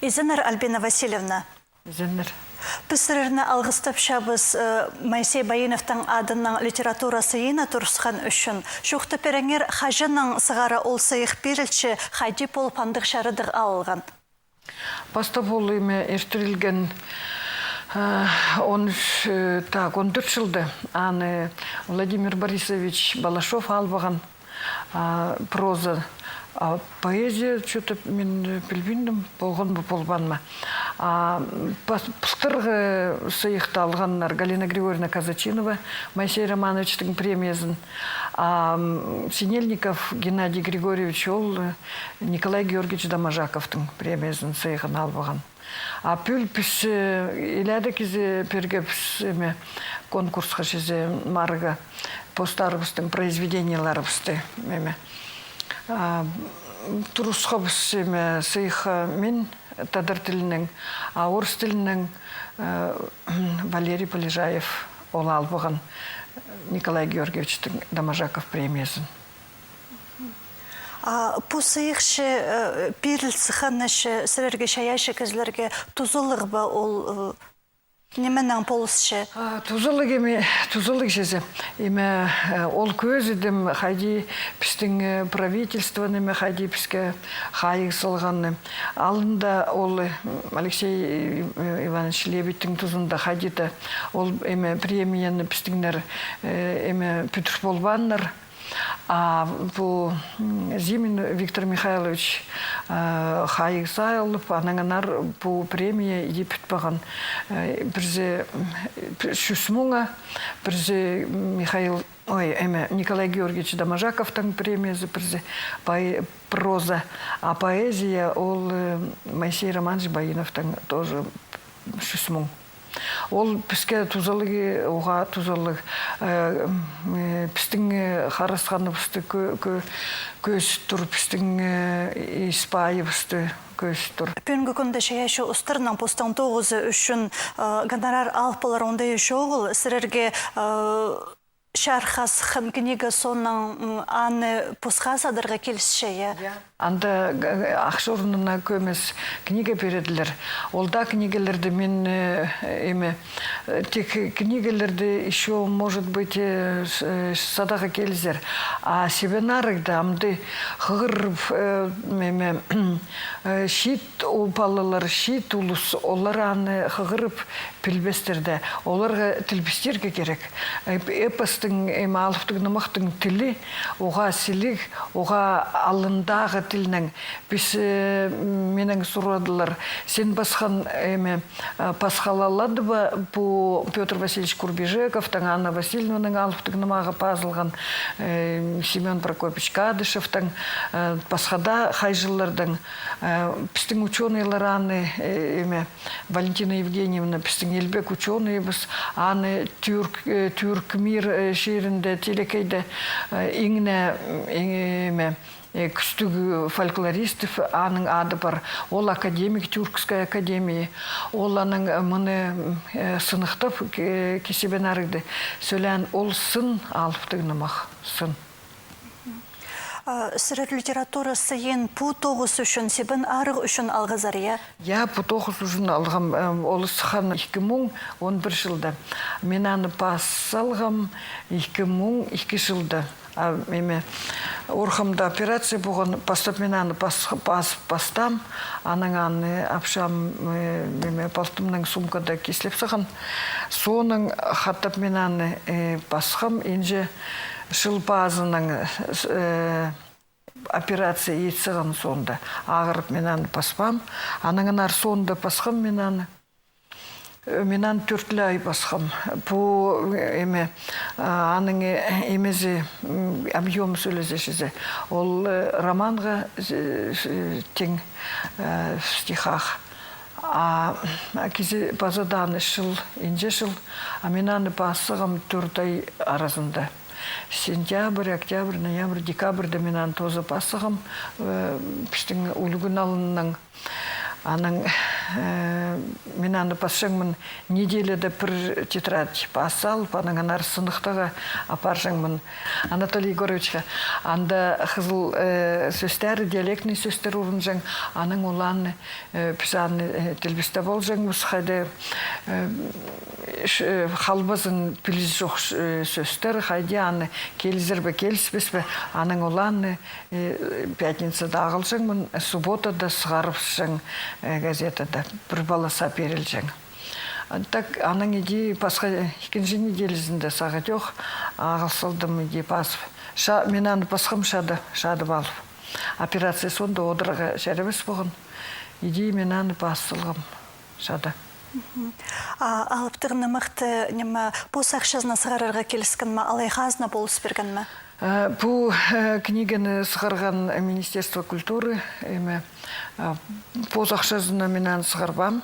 Изенер Альбина Васильевна. Изенер. Пісірірні алғыстап шабыз Майсей Байыновтың адының литературасы ена тұрысқан үшін. Шуқты переңер қажының сығара ол сайық берілші қайдеп ол пандық шарыдық алған. Баста бол еме ерттірілген 14 жылды аны Владимир Борисович Балашов албаған проза. А поэзия, что-то мен білбеймін, болған ба, болған ма. Пыстырғы сыйықты алғаннар Галина Григорьевна Казачинова, Моисей Романовичтің премиясын. Синельников Геннадий Григорьевич, ол Николай Георгиевич Домажаковтың премиясын сыйығын албаған. Пүл піс иләді кезі перге піс конкурсқа жезе марыға постарыбыстың произведениялары бісті. Турусқа бісіме сыйға мен тадар тілінің, орыс тілінің Валерий Полежаев ол албаған Николай Георгиевичтің Домажаков премиясын. Бұ сыйықшы беріл сықанышы сірерге шаяшы кізлерге тұзылық ба ол неменен полысшы? Тұзылық жезі. Ол көз едім, қайди пістің правительствоны, қайди піске қайық сылғаны. Алында ол Алексей Иванович Лебедтің тұзында қайдиді. Ол премияны пістіңдер пүтір болбаннар. Бұл Зимин Виктор Михайлович қайық сайылып, анаңанар бұл премия епіт баған бірзе Шүсмуңа, бірзе Николай Георгиевич Домажаковтың премиясы, бірзе проза, а поэзия ол Моисей Романович Байыновтың тоже Шүсмуң. Ол піске тұзалығы, оға тұзалығы, пістің қарасқаны пісті көз тұр, пістің испайы пісті көз тұр. Пүнгі күнді шаяшы ұстырынан постан тоғызы үшін гонорар алпылар ондай жоғыл, сірерге шархас хын книга сонның аны пұсқа садырға келісшея. Анда ақшорынына көмес книга береділер. Олда книгалерді мен тек книгалерді еще, может быть, садаға келізер. А семинарыгда амды ғыр шит ұпалылар, шит ұлыс, олар аны ғырып пілбестерді. Оларға тілбестерге керек. Эпостың, алыптың нымықтың тілі, оға сілік, оға алындағы тілінің біз менің сұрадылар. Сен басқан пасхалалады ба, бұл Петр Васильевич Курбежековтың, Анна Васильевнаның алыптың нымаға пазылған Семен Прокопич Кадышевтың, пасхада қайжылардың, біздің ученыйлар аны Валентина Евгеньевна, біздің елбек ученый біз, аны түрк мир шерінде телекейді еңіне күстігі фольклористов, аның ады бар. Ол академик, Тюркская академия. Ол аның мұны сынықтап кесебен арыды. Сөйлән, ол сын алыптығынымақ, сын. Сірет литературасы ең пу тоғыз үшін, себін арық үшін алғызар, я? Я пу тоғыз үшін алғам. Ол сыған 2011 жылда. Мен аны пас алғам 2002 жылда. Орхамда операция болған, бастап мен аны бастам, аның аны апшам палтымның сумкада кеслеп саған. Соның қаттап мен аны басқам, енже шылпазының операция етсіған сонда. Ағырып мен аны баспам, аныңын ар сонда басқам мен аны. Менан 4 ай басқам. Бұл аның емезі объем сөйлезешізе. Ол романға тең стихах. Кезі базадан жыл, енже жыл. Мен аны басығым 4 ай арасында. Сентябрь, октябрь, ноябрь, декабрьда мен аны тозы басығым. Піштің үлгін алынның аның мен аны пасшаңмын неделеде бір тетрадь басал, панаңанар сынықтыға апаржаңмын Анатолий Егоровичқа. Анда қызыл сөстері, диалектный сөстер ұрынжаң, аның оланы пізаны тілбісті болжаңмыз, қайды қалбазын піліз жоқ сөстер, қайды аны келізірбі, келіспеспі, аның оланы пятницада ағылжаңмын, субботада сығарыпсың газетада бір баласа берілжің. Так, аның еде пасқа екінші неделізінде сағат жоқ, ағылсылдым еде басып. Мен аны пасқым шады балып. Операция сонда одырға шәрібіс бұғын. Еде мен аны басылғым шады. Алыптығыны мұқты неме пос ақшазына сығарарға келіскен ма, алай ғазына болыс берген ма? Бұл книганы сығарған Министерство культуры, поз ақшазына менен сығарбам.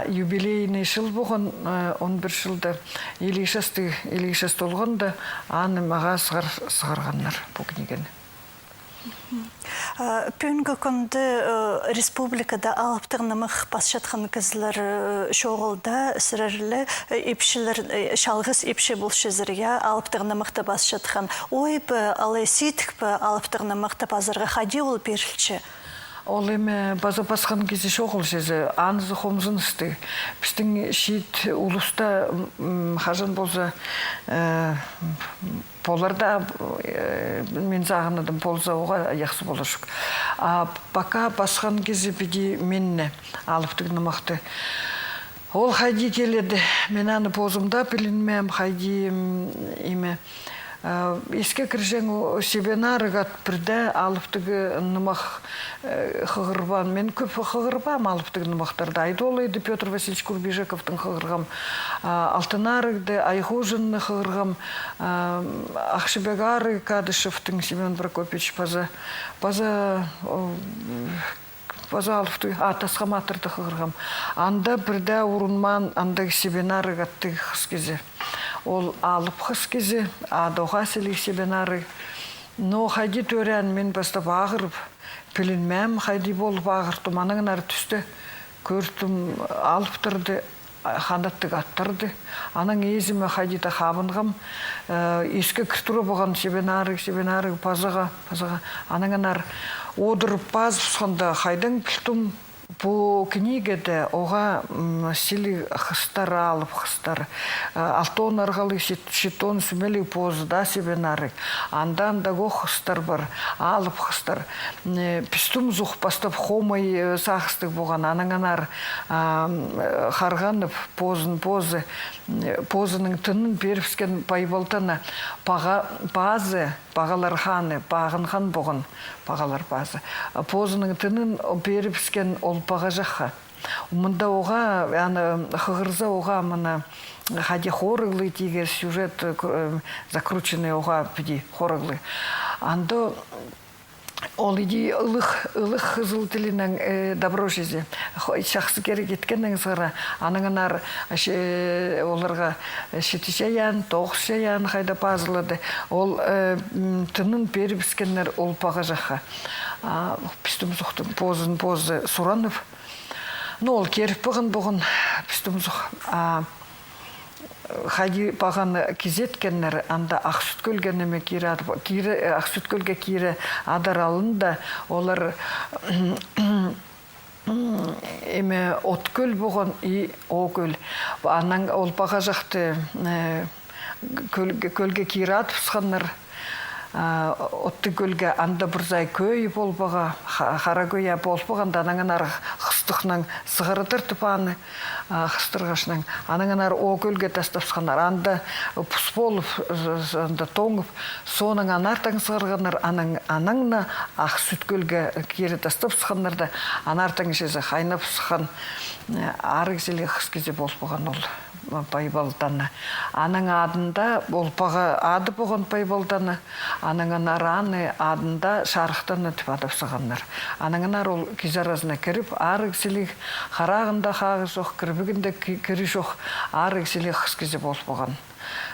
Юбилейный жыл бұғын, 11 жылда елейшес толғында, аны маға сығарғанлар бұл книганы. Пүнгі күнді республикада алыптығыны мұқ басшатқан кізілер шоғылда сірірлі шалғыз епші бұл шезірге алыптығыны мұқты басшатқан. Ой бі, алай сейтік бі алыптығыны мұқты базарға қади ол берілші? Ол еме база басқан кезде шоғыл жезі, анызы қомзын істі. Біздің шет ұлыста қажан болса поларда мен зағынадым болса оға яқсы болашық. Бака басқан кезде біде менне алыптығыны мақты. Ол қайди келеді, мен аны позымда білінмем, қайди еме еске кіржен себенарыға бірді алыптығы нымақ қығырбан. Мен көп қығырбам алыптығы нымақтарды. Айдолайды Петр Васильевич Курбежековтың қығырғам. Алтынарыгды, Айхужынны қығырғам. Ақшыбегары Кадышевтың Семен Прокопьевич паза алыптығы атасқаматырды қығырғам. Анда бірді ұрынман, анда себенарыға қыз кезі. Ол алып қыз кезі, адоға селік себенары. Но қайди төрән мен бастап ағырып, пілінмәм қайди болып ағыртым. Аныңын ары түсті көртім, алып тұрды, қандаттық аттырды. Аның езімі қайдита қабынғым. Ескі күртірі болған себенары пазаға. Аныңын ары одырып базып сонда қайдың күлтім. По книгеде оға сили хыстар алып хыстар. Алтон арғалы шитон сүмелі позда себенары. Андан да го хыстар бар, алып хыстар. Пистум зух бастап хомай сақыстық болған. Анаңанар қарғанып позының тынын беріпскен байбалтана бағалар ханы, бағынған болған. Бағалар базы. Позының тынын беріпскен ол баға жаққа. Мұнда оға, қығырза оға мұна қаде хорыглы тегер сюжет закрученный оға піде хорыглы. Анда ол иди ылық қызыл тілінің добро жезе. Шақсы керек еткеннің сығыра. Аныңынар оларға шетішаян, тоғышаян қайда пазылады. Ол тынын беріпскенлер ол баға жаққа. Пістім сұқтым позы сұранып. Ол керіп бұғын пістім сұқ. Қайди бағаны кезеткенлер анда ақсүт көлгенеме ақсүт көлге кері адар алында олар откөл бұған оғыл. Анан ол баға жақты көлге кері атыпсқанлар. Отты көлге анда бірзай көй болбаға, қара көйя болбағанда анаңынар қыстықның сығырыдыр тұпаны қыстырғашының. Анаңынар о көлге тастапсқанар, анда пұс болып, анда тоңып, соның анартың сығырғанар, анаңна ақ сүт көлге кері тастапсқанарда, анартың жезі қайнап сыған ары кізелі қыз кезе болбаған ол. Пайбалданы. Аның адында олпаға ады болған пайбалданы, аныңын араны адында шарықтаны түп адып сығанлар. Аныңынар ол кезаразына кіріп, ары кісілік қарағында қағы жоқ, кірбігінде кірі жоқ, ары кісілік қыз кезе болған.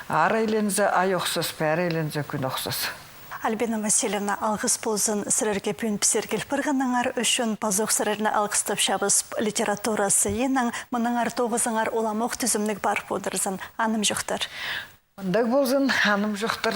Ары айлензі ай оқсыз, бәрі айлензі күн оқсыз. Альбина Васильевна алғыс болсын сірерге пүйін пісергел пырғаныңар үшін пазуқ сіреріне алғыстап шабыз литература сыйының мұныңар тоғызыңар оламоқ түзімнік бар подырзын. Аным жоқтар. Мындық болсын, аным жоқтар.